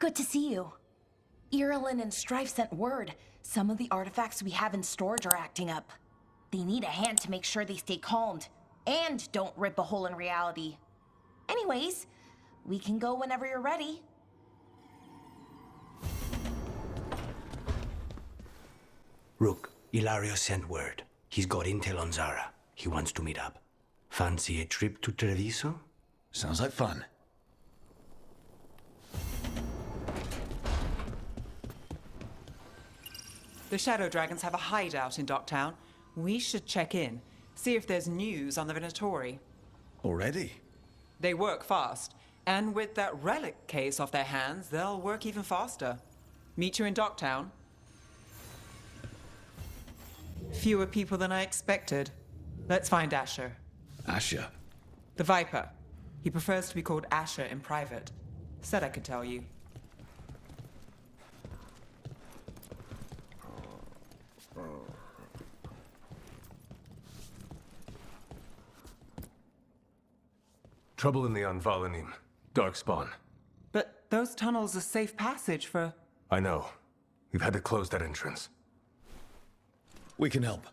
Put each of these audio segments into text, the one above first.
Good to see you. Irilyn and Strife sent word. Some of the artifacts we have in storage are acting up. They need a hand to make sure they stay calmed, and don't rip a hole in reality. Anyways, we can go whenever you're ready. Rook, Ilario sent word. He's got intel on Zara. He wants to meet up. Fancy a trip to Treviso? Sounds like fun. The Shadow Dragons have a hideout in Docktown. We should check in, see if there's news on the Venatori. Already? They work fast, and with that relic case off their hands, they'll work even faster. Meet you in Docktown. Fewer people than I expected. Let's find Asher. Asher? The Viper. He prefers to be called Asher in private. Said I could tell you. Trouble in the Anvalanim. Darkspawn. But those tunnels are safe passage for... I know. We've had to close that entrance. We can help.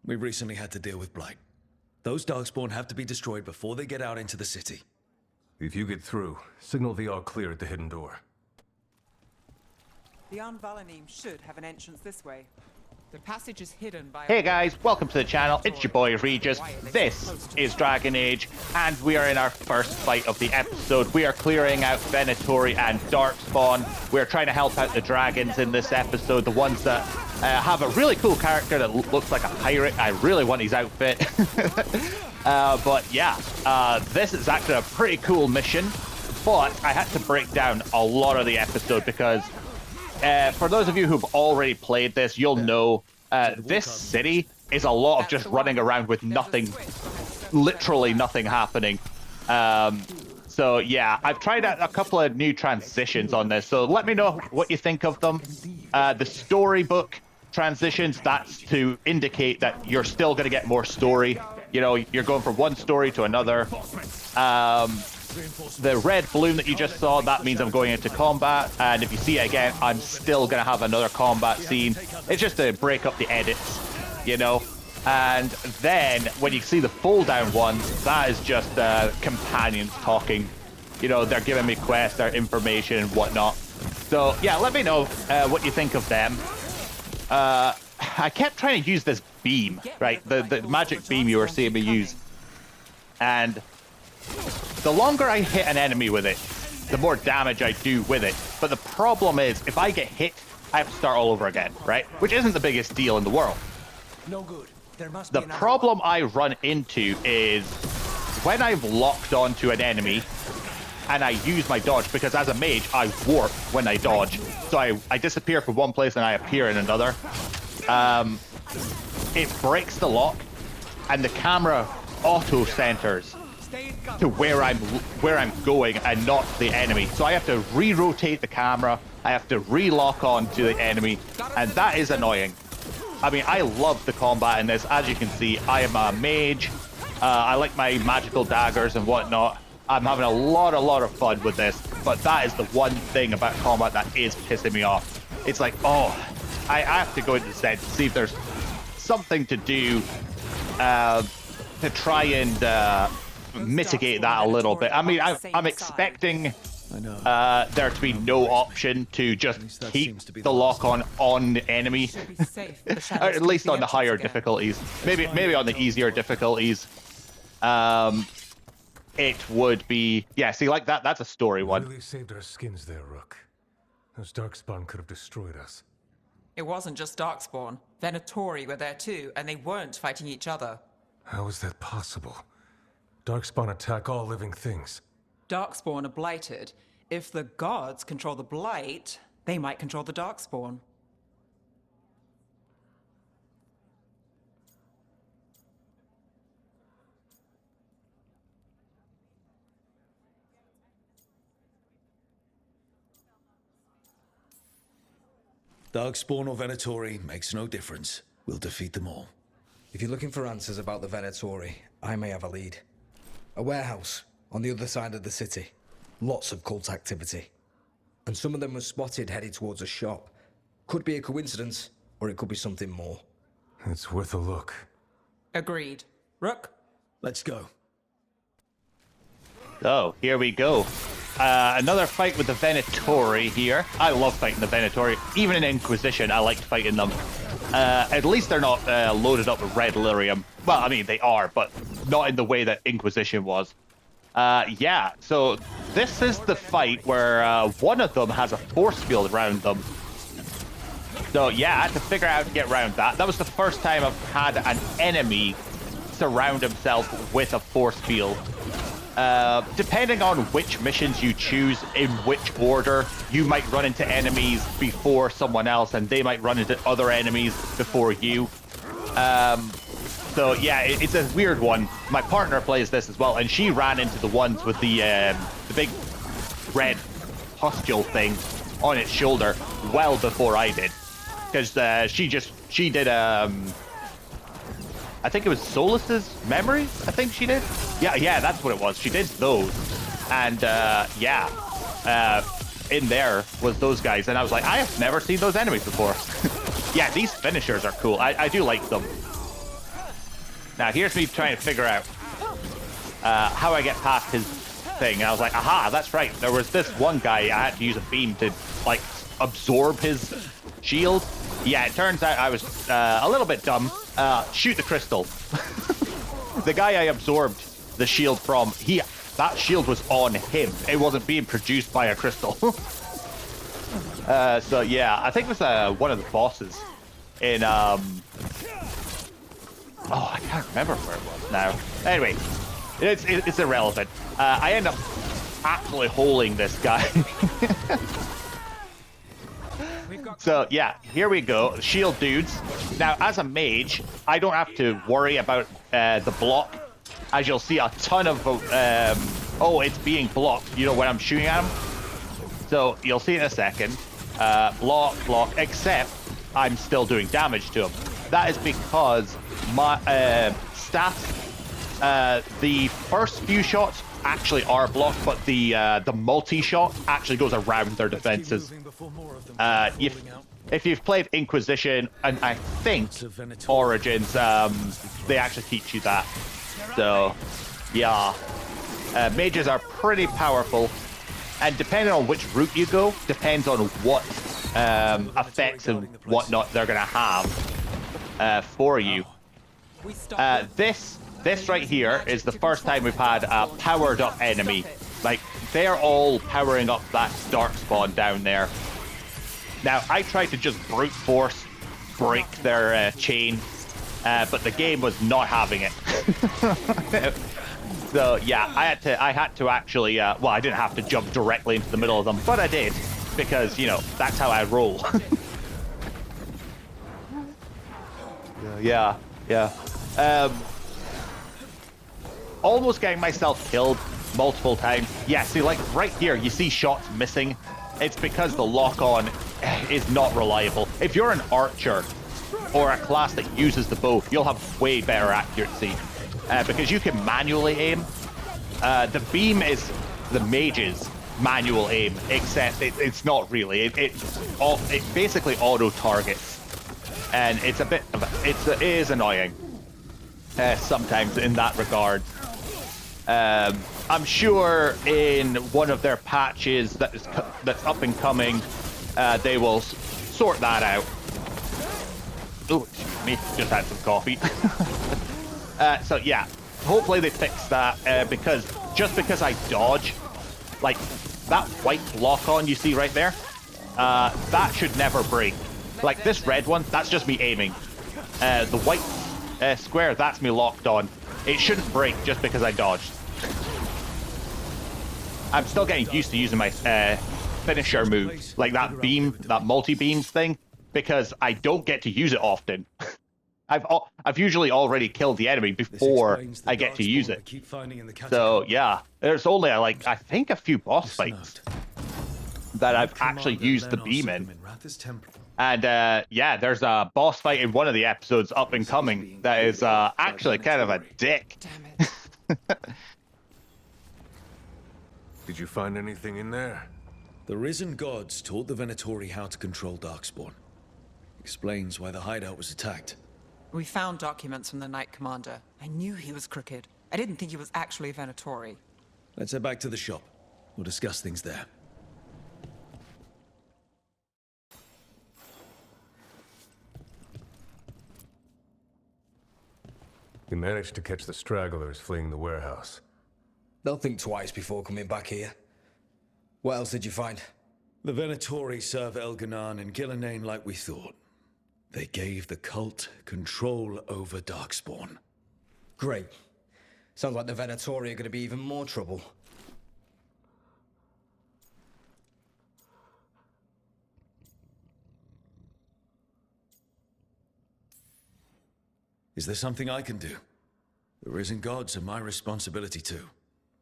We recently had to deal with Blight. Those Darkspawn have to be destroyed before they get out into the city. If you get through, signal the all clear at the hidden door. The Anvalanim should have an entrance this way. The passage is hidden by... Hey guys, welcome to the channel. It's your boy Regis. This is Dragon Age, and we are in our first fight of the episode. We are clearing out Venatori and Darkspawn. We're trying to help out the dragons in this episode, the ones that have a really cool character that looks like a pirate. I really want his outfit. But yeah, this is actually a pretty cool mission, but I had to break down a lot of the episode because for those of you who've already played this, you'll know this city is a lot of just running around with nothing, literally nothing happening. So yeah, I've tried out a couple of new transitions on this, so let me know what you think of them. The storybook transitions, that's to indicate that you're still going to get more story. You know, you're going from one story to another. The red balloon that you just saw, that means I'm going into combat, and if you see it again, I'm still going to have another combat scene. It's just to break up the edits, you know. And then when you see the fold down ones, that is just companions talking. You know, they're giving me quests, their information and whatnot. So yeah, let me know what you think of them. I kept trying to use this beam, right? The magic beam you were seeing me use. And the longer I hit an enemy with it, the more damage I do with it. But the problem is, if I get hit, I have to start all over again, right? Which isn't the biggest deal in the world. No good. There must The be another problem I run into is when I've locked onto an enemy and I use my dodge, because as a mage, I warp when I dodge. So I disappear from one place and I appear in another. It breaks the lock and the camera auto-centers to where I'm going and not the enemy. So I have to re-rotate the camera. I have to re-lock on to the enemy, and that is annoying. I mean, I love the combat in this. As you can see, I am a mage. I like my magical daggers and whatnot. I'm having a lot of fun with this, but that is the one thing about combat that is pissing me off. It's like, oh, I have to go into the set to see if there's something to do to try and mitigate that a little bit. I mean, I'm expecting there to be no option to just keep the lock on the enemy, or at least on the higher difficulties. Maybe on the easier difficulties. It would be, yeah. See, like that's a story one. Really saved our skins there, Rook. Those Darkspawn could have destroyed us. It wasn't just Darkspawn. Venatori were there too, and they weren't fighting each other. How is that possible? Darkspawn attack all living things. Darkspawn are blighted. If the gods control the blight, they might control the Darkspawn. Darkspawn or Venatori makes no difference. We'll defeat them all. If you're looking for answers about the Venatori, I may have a lead. A warehouse on the other side of the city. Lots of cult activity. and some of them were spotted headed towards a shop. Could be a coincidence, or it could be something more. It's worth a look. Agreed. Rook? Let's go. So, here we go. Another fight with the Venatori here. I love fighting the Venatori. Even in Inquisition, I liked fighting them. At least they're not loaded up with red lyrium. Well, I mean, they are, but not in the way that Inquisition was. Yeah, so this is the fight where one of them has a force field around them. So, yeah, I had to figure out how to get around that. That was the first time I've had an enemy surround himself with a force field. Depending on which missions you choose, in which order, you might run into enemies before someone else, and they might run into other enemies before you. So yeah, it's a weird one. My partner plays this as well, and she ran into the ones with the big red pustule thing on its shoulder well before I did, because she did I think it was Solus's Memories, I think she did. Yeah, that's what it was. She did those. And, in there was those guys. And I was like, I have never seen those enemies before. Yeah, these finishers are cool. I do like them. Now, here's me trying to figure out how I get past his thing. And I was like, aha, that's right. There was this one guy I had to use a beam to, like, absorb his shield. Yeah, it turns out I was a little bit dumb. Shoot the crystal. The guy I absorbed the shield from, that shield was on him. It wasn't being produced by a crystal. So yeah, I think it was one of the bosses in oh, I can't remember where it was now. Anyway, it's irrelevant. I end up absolutely holing this guy. So yeah, here we go, shield dudes. Now, as a mage, I don't have to worry about the block. As you'll see, a ton of oh, it's being blocked. You know, when I'm shooting at him. So you'll see in a second. Block, except I'm still doing damage to him. That is because my stats, the first few shots actually are blocked, but the multi-shot actually goes around their defenses. If you've played Inquisition, and I think Origins, they actually teach you that. So, yeah. Mages are pretty powerful, and depending on which route you go, depends on what effects and whatnot they're going to have for you. This right here is the first time we've had a powered up enemy. Like, they're all powering up that darkspawn down there. Now, I tried to just brute force break their chain, but the game was not having it. So yeah, I had to actually, well, I didn't have to jump directly into the middle of them, but I did, because, you know, that's how I roll. Yeah. Almost getting myself killed multiple times. Yeah, see, like right here, you see shots missing. It's because the lock-on is not reliable. If you're an archer or a class that uses the bow, you'll have way better accuracy because you can manually aim. The beam is the mage's manual aim, except it's not really. It basically auto-targets, and it's a bit of it is annoying sometimes in that regard. I'm sure in one of their patches that's up and coming, they will sort that out. Oh, excuse me, just had some coffee. So yeah, hopefully they fix that, because just because I dodge, like that white lock-on you see right there, that should never break. Like this red one, that's just me aiming. The white square, that's me locked on. It shouldn't break just because I dodged. I'm still getting used to using my finisher moves, like that beam, that multi-beams thing, because I don't get to use it often. I've usually already killed the enemy before I get to use it. So yeah, there's only like I think a few boss fights that I've actually used the beam in. And yeah, there's a boss fight in one of the episodes up and coming that is actually kind of a dick. Did you find anything in there? The risen gods taught the Venatori how to control Darkspawn. Explains why the hideout was attacked. We found documents from the Knight Commander. I knew he was crooked. I didn't think he was actually a Venatori. Let's head back to the shop. We'll discuss things there. You managed to catch the stragglers fleeing the warehouse. They'll think twice before coming back here. What else did you find? The Venatori serve Elganan and Gillenane like we thought. They gave the cult control over Darkspawn. Great. Sounds like the Venatori are going to be even more trouble. Is there something I can do? The risen gods are my responsibility too.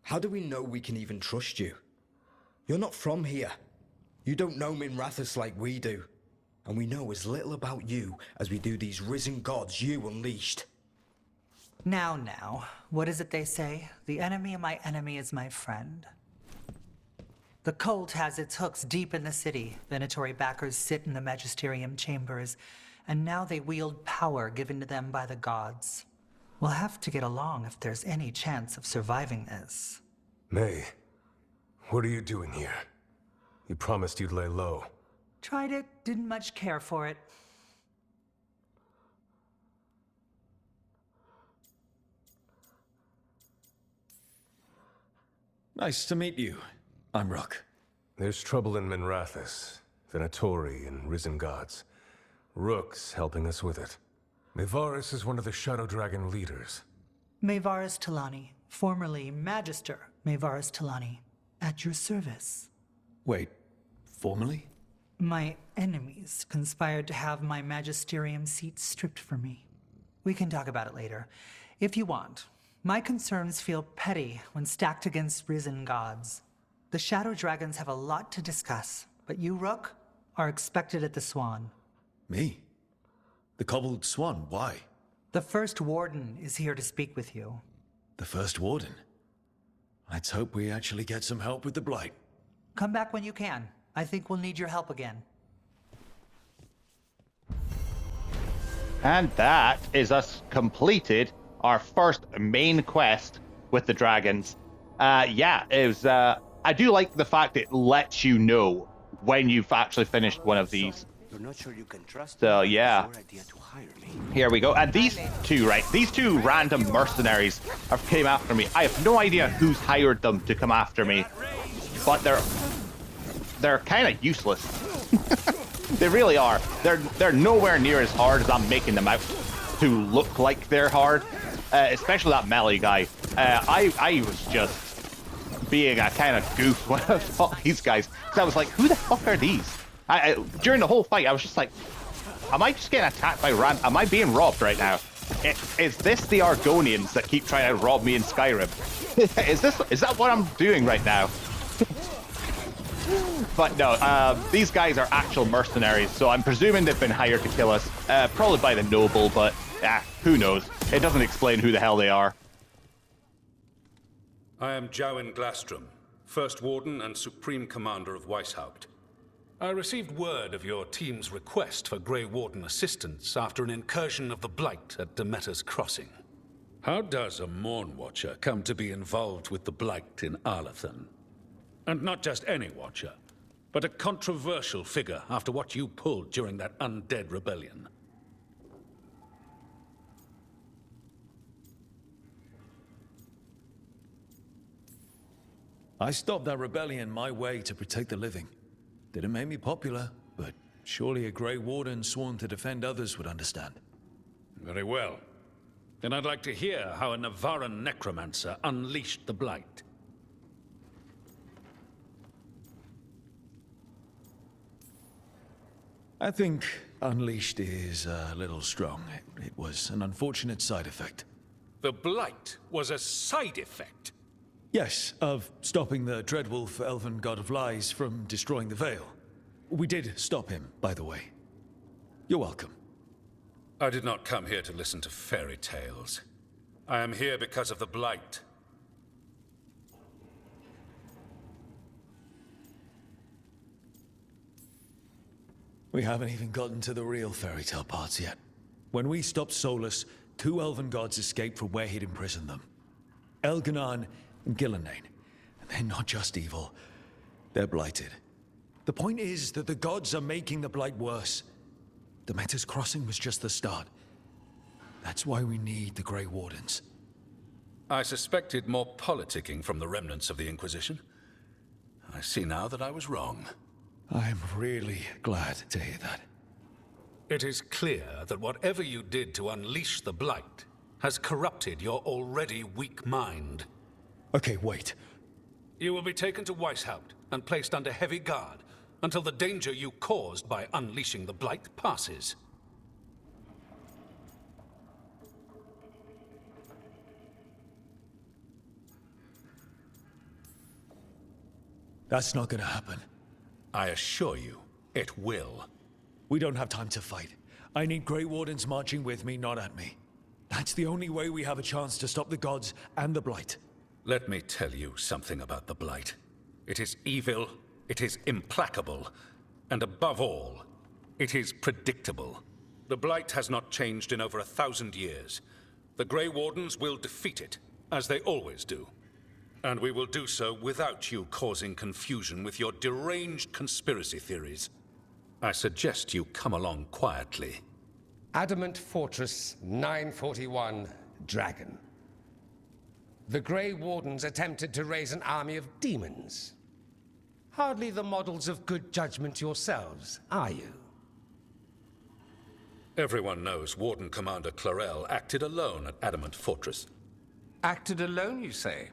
How do we know we can even trust you? You're not from here. You don't know Minrathous like we do. And we know as little about you as we do these risen gods you unleashed. Now, what is it they say? The enemy of my enemy is my friend. The cult has its hooks deep in the city. Venatori backers sit in the magisterium chambers, and now they wield power given to them by the gods. We'll have to get along if there's any chance of surviving this. May, what are you doing here? You promised you'd lay low. Tried it, didn't much care for it. Nice to meet you. I'm Rook. There's trouble in Minrathous, Venatori, and risen gods. Rook's helping us with it. Mevaris is one of the Shadow Dragon leaders. Mevaris Talani, formerly Magister Mevaris Talani, at your service. Wait, formally? My enemies conspired to have my magisterium seat stripped from me. We can talk about it later, if you want. My concerns feel petty when stacked against risen gods. The Shadow Dragons have a lot to discuss, but you, Rook, are expected at the Swan. Me? The Cobbled Swan, why? The First Warden is here to speak with you. The First Warden? Let's hope we actually get some help with the Blight. Come back when you can. I think we'll need your help again. And that is us completed our first main quest with the dragons. Yeah, it was. I do like the fact it lets you know when you've actually finished one of these. You're not sure you can trust So me. yeah, It's your idea to hire me. here we go. And these two, right? These two random mercenaries have came after me. I have no idea who's hired them to come after me, but they're kind of useless. They really are. They're nowhere near as hard as I'm making them out to look like they're hard. Especially that melee guy. I was just being a kind of goof when I fought these guys. Because I was like, who the fuck are these? During the whole fight, I was just like, am I just getting attacked by am I being robbed right now? Is this the Argonians that keep trying to rob me in Skyrim? Is that what I'm doing right now? But no, these guys are actual mercenaries, so I'm presuming they've been hired to kill us. Probably by the noble, but who knows? It doesn't explain who the hell they are. I am Jowin Glastrom, First Warden and Supreme Commander of Weishaupt. I received word of your team's request for Grey Warden assistance after an incursion of the Blight at Demeter's Crossing. How does a Morn Watcher come to be involved with the Blight in Arlathan? And not just any Watcher, but a controversial figure after what you pulled during that undead rebellion. I stopped that rebellion my way to protect the living. Didn't make me popular, but surely a Grey Warden sworn to defend others would understand. Very well. Then I'd like to hear how a Navaran necromancer unleashed the Blight. I think unleashed is a little strong. It was an unfortunate side effect. The Blight was a side effect. Yes, of stopping the Dreadwolf Elven God of Lies from destroying the Veil. We did stop him, by the way. You're welcome. I did not come here to listen to fairy tales. I am here because of the Blight. We haven't even gotten to the real fairy tale parts yet. When we stopped Solus, 2 elven gods escaped from where he'd imprisoned them. Elganan and Gillenane. And they're not just evil, they're blighted. The point is that the gods are making the blight worse. Demeter's crossing was just the start. That's why we need the Grey Wardens. I suspected more politicking from the remnants of the Inquisition. I see now that I was wrong. I'm really glad to hear that. It is clear that whatever you did to unleash the Blight has corrupted your already weak mind. Okay, wait. You will be taken to Weishaupt and placed under heavy guard until the danger you caused by unleashing the Blight passes. That's not gonna happen. I assure you, it will. We don't have time to fight. I need Grey Wardens marching with me, not at me. That's the only way we have a chance to stop the gods and the Blight. Let me tell you something about the Blight. It is evil, it is implacable, and above all, it is predictable. The Blight has not changed in over 1,000 years. The Grey Wardens will defeat it, as they always do. And we will do so without you causing confusion with your deranged conspiracy theories. I suggest you come along quietly. Adamant Fortress 941, Dragon. The Grey Wardens attempted to raise an army of demons. Hardly the models of good judgment yourselves, are you? Everyone knows Warden Commander Clarel acted alone at Adamant Fortress. Acted alone, you say?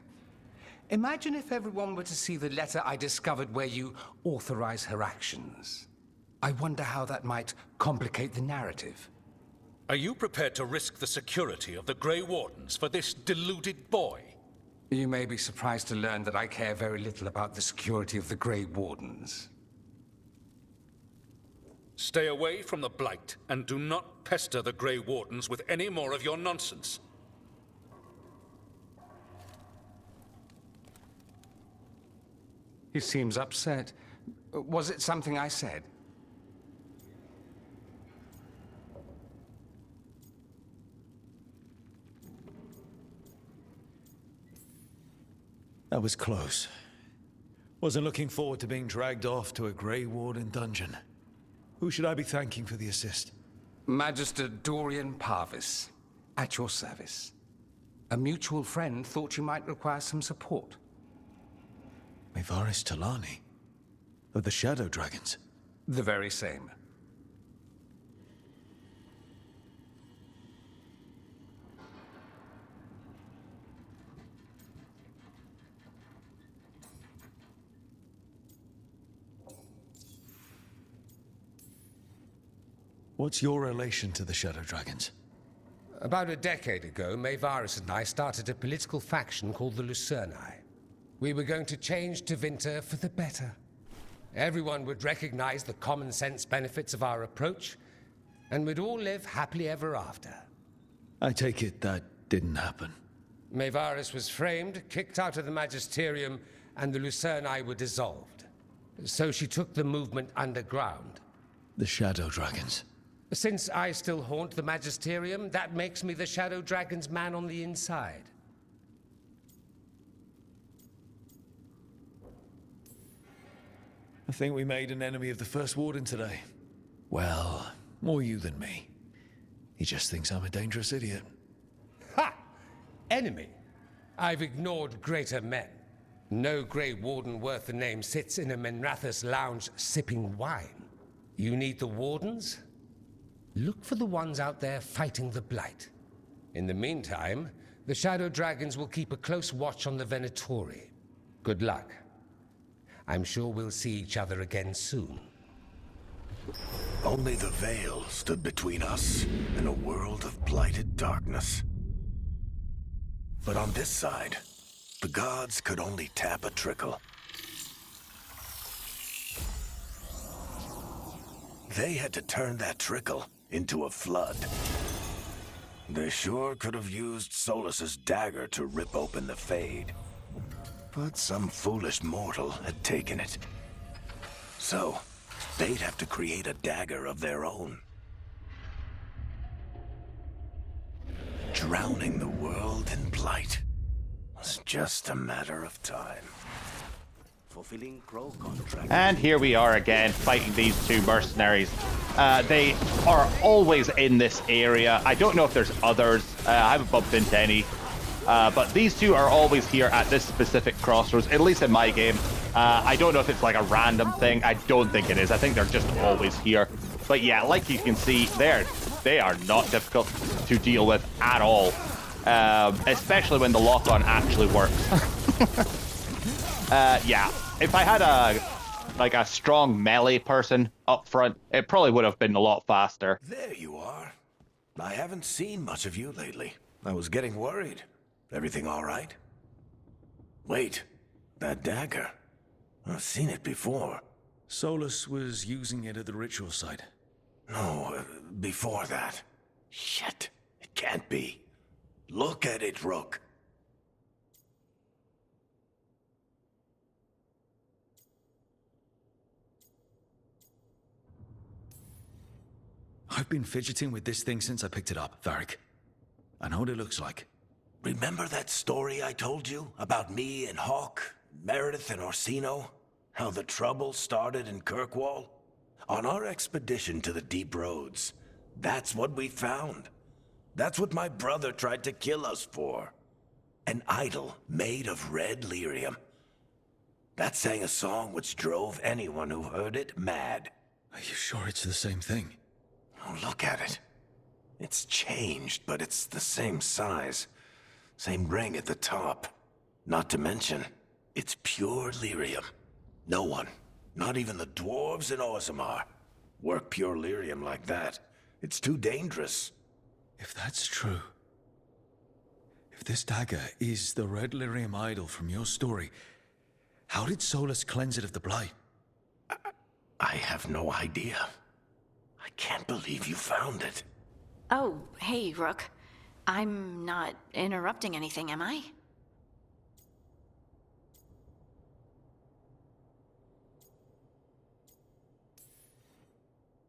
Imagine if everyone were to see the letter I discovered where you authorize her actions. I wonder how that might complicate the narrative. Are you prepared to risk the security of the Grey Wardens for this deluded boy? You may be surprised to learn that I care very little about the security of the Grey Wardens. Stay away from the Blight, and do not pester the Grey Wardens with any more of your nonsense. He seems upset. Was it something I said? That was close. Wasn't looking forward to being dragged off to a Grey Warden dungeon. Who should I be thanking for the assist? Magister Dorian Parvis, at your service. A mutual friend thought you might require some support. Mevaris Talani? Of the Shadow Dragons? The very same. What's your relation to the Shadow Dragons? About a decade ago, Mevaris and I started a political faction called the Lucerni. We were going to change Tevinter for the better. Everyone would recognize the common sense benefits of our approach, and we'd all live happily ever after. I take it that didn't happen. Mevaris was framed, kicked out of the Magisterium, and the Lucerni were dissolved. So she took the movement underground. The Shadow Dragons. Since I still haunt the Magisterium, that makes me the Shadow Dragon's man on the inside. I think we made an enemy of the First Warden today. Well, more you than me. He just thinks I'm a dangerous idiot. Ha! Enemy? I've ignored greater men. No Grey Warden worth the name sits in a Minrathous lounge sipping wine. You need the Wardens? Look for the ones out there fighting the Blight. In the meantime, the Shadow Dragons will keep a close watch on the Venatori. Good luck. I'm sure we'll see each other again soon. Only the veil stood between us and a world of blighted darkness. But on this side, the gods could only tap a trickle. They had to turn that trickle into a flood. They sure could have used Solus's dagger to rip open the Fade. But some foolish mortal had taken it. So, they'd have to create a dagger of their own. Drowning the world in blight was just a matter of time. Fulfilling Crow contract. And here we are again, fighting these two mercenaries. They are always in this area. I don't know if there's others. I haven't bumped into any. But these two are always here at this specific crossroads, at least in my game. I don't know if it's like a random thing. I don't think it is. I think they're just always here. But yeah, like you can see, they are not difficult to deal with at all. Especially when the lock-on actually works. Yeah, if I had a strong melee person up front, it probably would have been a lot faster. There you are. I haven't seen much of you lately. I was getting worried. Everything all right? Wait, that dagger. I've seen it before. Solus was using it at the ritual site. No, before that. Shit, it can't be. Look at it, Rook. I've been fidgeting with this thing since I picked it up, Varric. I know what it looks like. Remember that story I told you about me and Hawk, Meredith and Orsino? How the trouble started in Kirkwall? On our expedition to the Deep Roads, that's what we found. That's what my brother tried to kill us for. An idol made of red lyrium. That sang a song which drove anyone who heard it mad. Are you sure it's the same thing? Oh, look at it. It's changed, but it's the same size. Same ring at the top. Not to mention, it's pure lyrium. No one, not even the dwarves in Orzammar, work pure lyrium like that. It's too dangerous. If that's true, if this dagger is the red lyrium idol from your story, how did Solus cleanse it of the blight? I have no idea. I can't believe you found it. Oh, hey, Rook. I'm not interrupting anything, am I?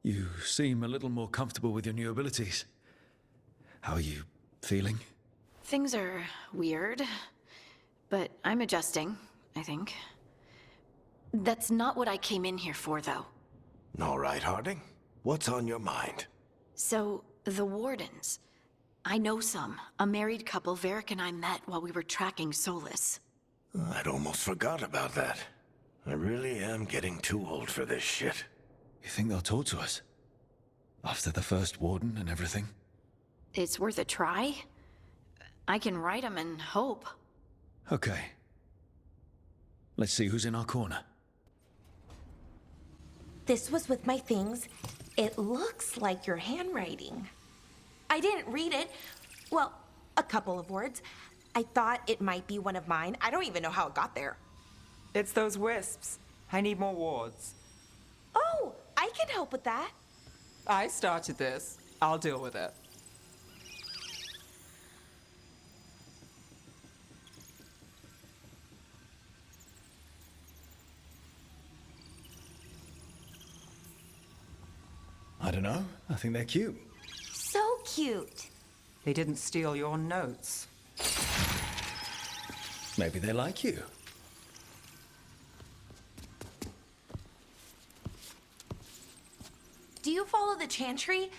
You seem a little more comfortable with your new abilities. How are you feeling? Things are weird, but I'm adjusting, I think. That's not what I came in here for, though. All right, Harding. What's on your mind? So, the Wardens. I know some. A married couple Varric and I met while we were tracking Solus. I'd almost forgot about that. I really am getting too old for this shit. You think they'll talk to us? After the first warden and everything? It's worth a try. I can write them and hope. Okay. Let's see who's in our corner. This was with my things. It looks like your handwriting. I didn't read it. Well, a couple of words. I thought it might be one of mine. I don't even know how it got there. It's those wisps. I need more wards. Oh, I can help with that. I started this. I'll deal with it. I don't know. I think they're cute. So cute. They didn't steal your notes. Maybe they like you. Do you follow the chantry?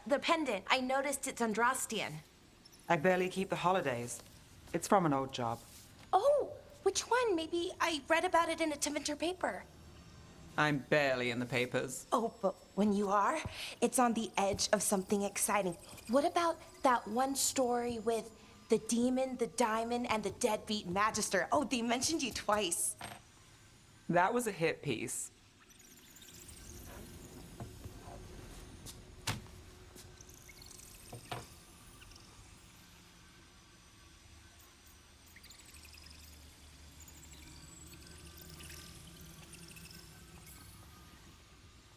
The pendant. I noticed it's Andrastian. I barely keep the holidays. It's from an old job. Oh, which one? Maybe I read about it in a Tevinter paper. I'm barely in the papers. Oh, but when you are, it's on the edge of something exciting. What about that one story with the demon, the diamond, and the deadbeat magister? Oh, they mentioned you twice. That was a hit piece.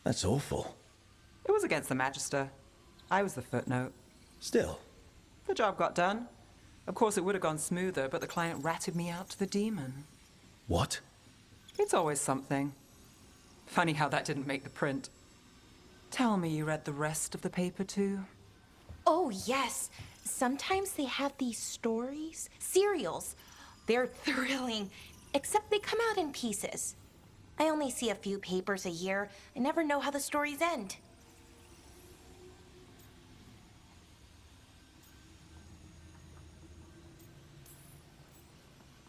That's awful. It was against the Magister. I was the footnote. Still. The job got done. Of course, it would have gone smoother, but the client ratted me out to the demon. What? It's always something. Funny how that didn't make the print. Tell me you read the rest of the paper too? Oh, yes. Sometimes they have these stories, serials. They're thrilling, except they come out in pieces. I only see a few papers a year. I never know how the stories end.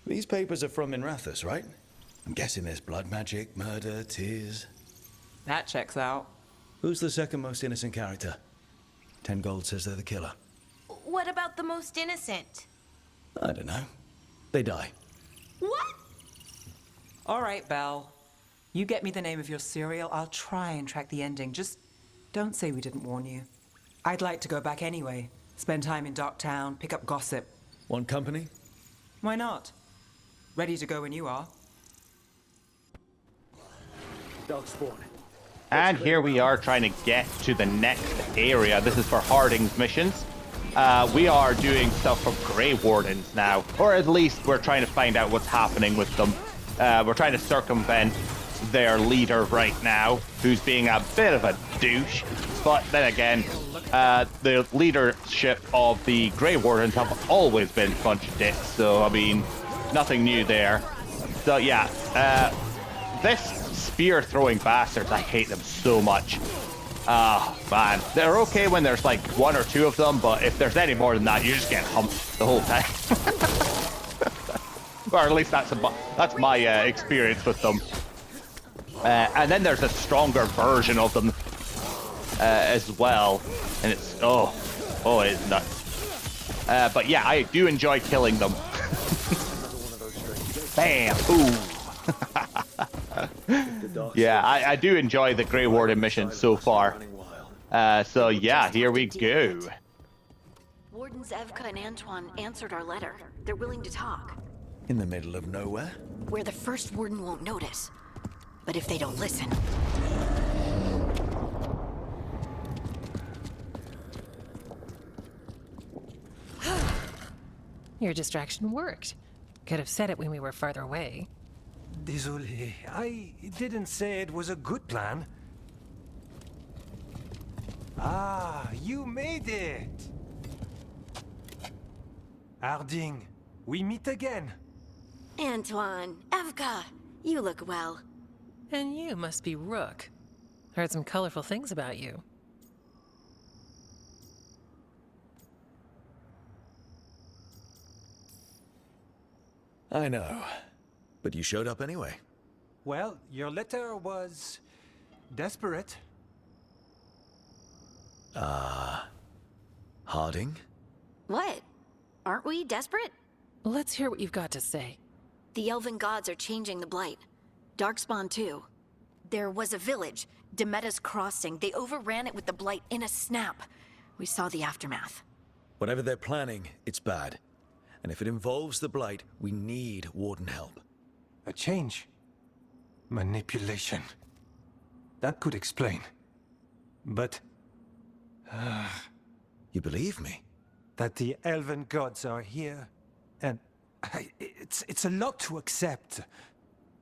These papers are from Minrathous, right? I'm guessing there's blood magic, murder, tears. That checks out. Who's the second most innocent character? 10 gold says they're the killer. What about the most innocent? I don't know. They die. What? All right, Belle. You get me the name of your serial, I'll try and track the ending. Just don't say we didn't warn you. I'd like to go back anyway. Spend time in Darktown, pick up gossip. Want company? Why not? Ready to go when you are. Dog spawn. And here we are trying to get to the next area. This is for Harding's missions. We are doing stuff for Grey Wardens now. Or at least we're trying to find out what's happening with them. We're trying to circumvent their leader right now, who's being a bit of a douche. But then again, the leadership of the Grey Wardens have always been a bunch of dicks. So, I mean, nothing new there. So, yeah. This spear-throwing bastards, I hate them so much. Ah, man. They're okay when there's like one or two of them, but if there's any more than that, you just get humped the whole time. Or at least that's my experience with them. And then there's a stronger version of them as well. And it's, it's nuts. But yeah, I do enjoy killing them. Bam! Ooh! Yeah, I do enjoy the Grey Warden mission so far. So yeah, here we go. Wardens Evka and Antoine answered our letter. They're willing to talk. In the middle of nowhere? Where the first warden won't notice. But if they don't listen... Your distraction worked. Could have said it when we were farther away. Désolé, I didn't say it was a good plan. Ah, you made it! Harding, we meet again. Antoine, Evka, you look well. And you must be Rook. Heard some colorful things about you. I know. But you showed up anyway. Well, your letter was... desperate. Harding? What? Aren't we desperate? Let's hear what you've got to say. The elven gods are changing the Blight. Darkspawn too. There was a village, Demeta's Crossing. They overran it with the Blight in a snap. We saw the aftermath. Whatever they're planning, it's bad. And if it involves the Blight, we need Warden help. A change. Manipulation. That could explain. But... You believe me? That the elven gods are here, and... It's a lot to accept.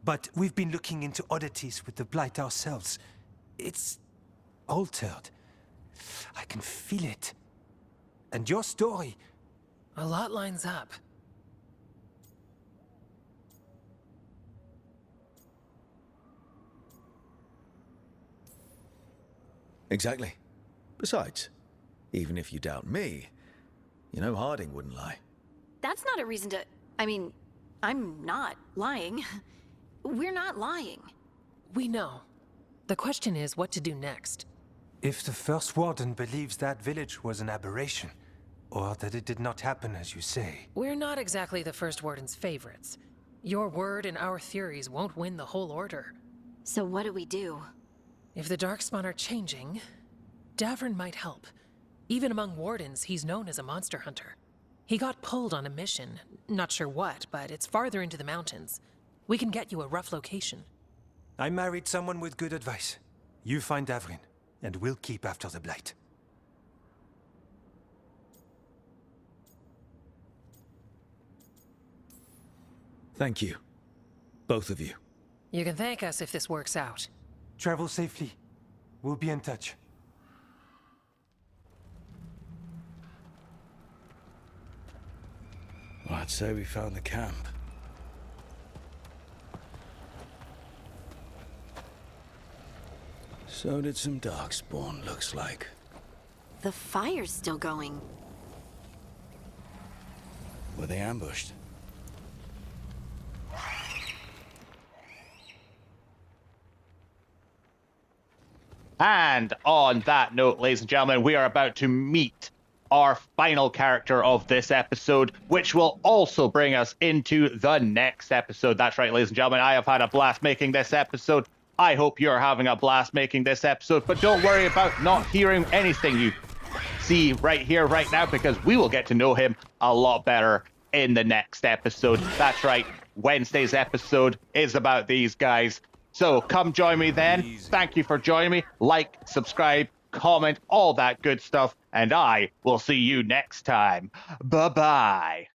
But we've been looking into oddities with the Blight ourselves. It's... altered. I can feel it. And your story... A lot lines up. Exactly. Besides, even if you doubt me, you know Harding wouldn't lie. That's not a reason to... I mean, I'm not lying. We're not lying. We know. The question is what to do next. If the First Warden believes that village was an aberration, or that it did not happen as you say... We're not exactly the First Warden's favorites. Your word and our theories won't win the whole order. So what do we do? If the Darkspawn are changing, Davrin might help. Even among Wardens, he's known as a monster hunter. He got pulled on a mission. Not sure what, but it's farther into the mountains. We can get you a rough location. I married someone with good advice. You find Davrin, and we'll keep after the Blight. Thank you. Both of you. You can thank us if this works out. Travel safely. We'll be in touch. Well, I'd say we found the camp. So did some Darkspawn, looks like. The fire's still going. Were they ambushed? And on that note, ladies and gentlemen, we are about to meet our final character of this episode, which will also bring us into the next episode. That's right, ladies and gentlemen, I have had a blast making this episode. I hope you're having a blast making this episode, but don't worry about not hearing anything you see right here, right now, because we will get to know him a lot better in the next episode. That's right, Wednesday's episode is about these guys. So come join me then. Thank you for joining me. Like, subscribe, comment, all that good stuff. And I will see you next time. Bye-bye.